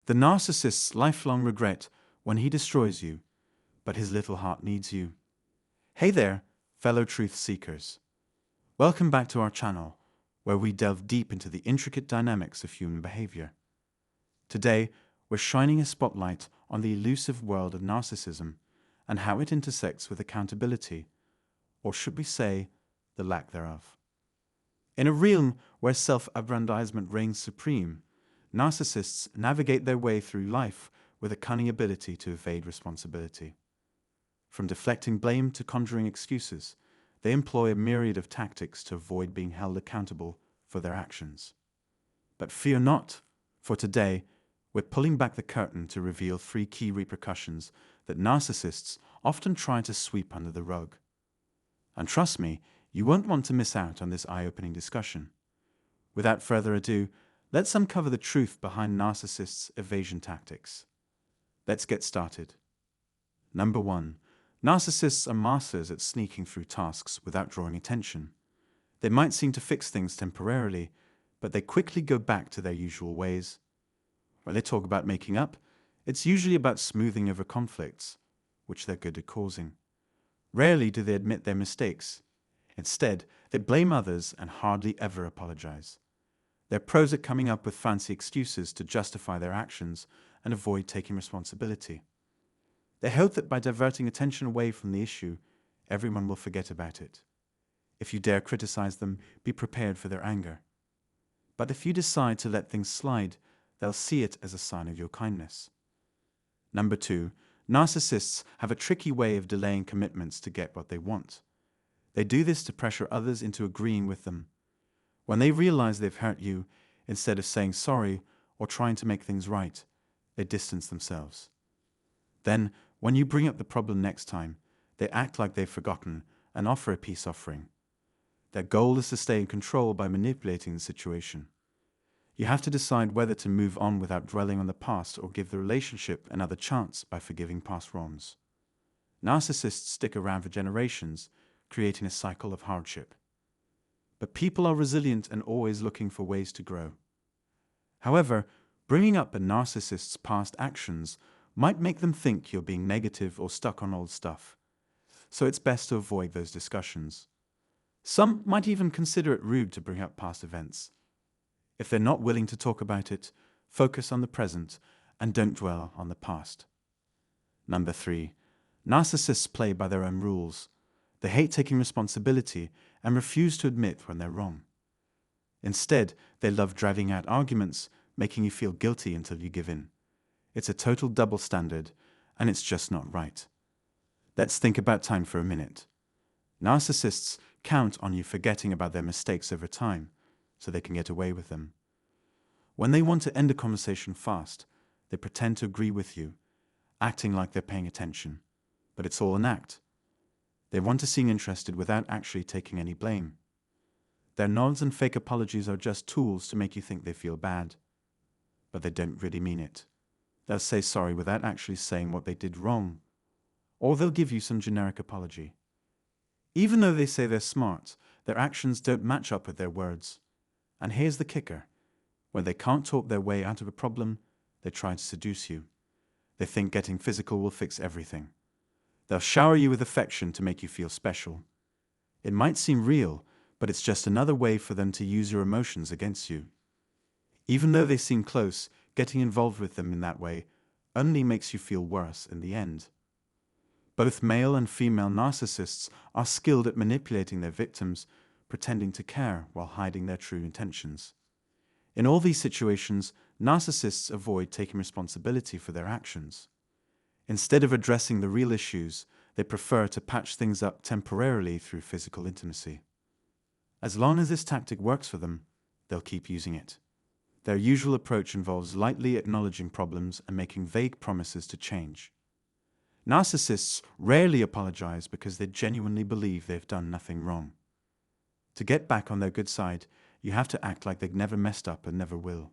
The narcissist's lifelong regret when he destroys you, but his little heart needs you. Hey there, fellow truth seekers. Welcome back to our channel, where we delve deep into the intricate dynamics of human behavior. Today, we're shining a spotlight on the elusive world of narcissism and how it intersects with accountability, or should we say, the lack thereof. In a realm where self-aggrandizement reigns supreme, narcissists navigate their way through life with a cunning ability to evade responsibility. From deflecting blame to conjuring excuses, they employ a myriad of tactics to avoid being held accountable for their actions. But fear not, for today, we're pulling back the curtain to reveal 3 key repercussions that narcissists often try to sweep under the rug. And trust me, you won't want to miss out on this eye-opening discussion. Without further ado, let's uncover the truth behind narcissists' evasion tactics. Let's get started. Number 1. Narcissists are masters at sneaking through tasks without drawing attention. They might seem to fix things temporarily, but they quickly go back to their usual ways. When they talk about making up, it's usually about smoothing over conflicts, which they're good at causing. Rarely do they admit their mistakes. Instead, they blame others and hardly ever apologize. They're pros at coming up with fancy excuses to justify their actions and avoid taking responsibility. They hope that by diverting attention away from the issue, everyone will forget about it. If you dare criticize them, be prepared for their anger. But if you decide to let things slide, they'll see it as a sign of your kindness. Number 2. Narcissists have a tricky way of delaying commitments to get what they want. They do this to pressure others into agreeing with them. When they realize they've hurt you, instead of saying sorry or trying to make things right, they distance themselves. Then, when you bring up the problem next time, they act like they've forgotten and offer a peace offering. Their goal is to stay in control by manipulating the situation. You have to decide whether to move on without dwelling on the past or give the relationship another chance by forgiving past wrongs. Narcissists stick around for generations, creating a cycle of hardship. But people are resilient and always looking for ways to grow. However, bringing up a narcissist's past actions might make them think you're being negative or stuck on old stuff, so it's best to avoid those discussions. Some might even consider it rude to bring up past events. If they're not willing to talk about it, focus on the present and don't dwell on the past. Number 3. Narcissists play by their own rules. They hate taking responsibility and refuse to admit when they're wrong. Instead, they love dragging out arguments, making you feel guilty until you give in. It's a total double standard, and it's just not right. Let's think about time for a minute. Narcissists count on you forgetting about their mistakes over time, so they can get away with them. When they want to end a conversation fast, they pretend to agree with you, acting like they're paying attention, but it's all an act. They want to seem interested without actually taking any blame. Their nods and fake apologies are just tools to make you think they feel bad, but they don't really mean it. They'll say sorry without actually saying what they did wrong, or they'll give you some generic apology. Even though they say they're smart, their actions don't match up with their words. And here's the kicker. When they can't talk their way out of a problem, they try to seduce you. They think getting physical will fix everything. They'll shower you with affection to make you feel special. It might seem real, but it's just another way for them to use your emotions against you. Even though they seem close, getting involved with them in that way only makes you feel worse in the end. Both male and female narcissists are skilled at manipulating their victims, pretending to care while hiding their true intentions. In all these situations, narcissists avoid taking responsibility for their actions. Instead of addressing the real issues, they prefer to patch things up temporarily through physical intimacy. As long as this tactic works for them, they'll keep using it. Their usual approach involves lightly acknowledging problems and making vague promises to change. Narcissists rarely apologize because they genuinely believe they've done nothing wrong. To get back on their good side, you have to act like they've never messed up and never will.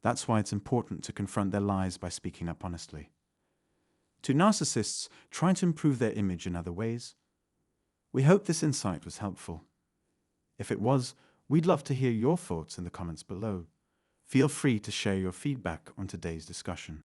That's why it's important to confront their lies by speaking up honestly. To narcissists trying to improve their image in other ways, we hope this insight was helpful. If it was, we'd love to hear your thoughts in the comments below. Feel free to share your feedback on today's discussion.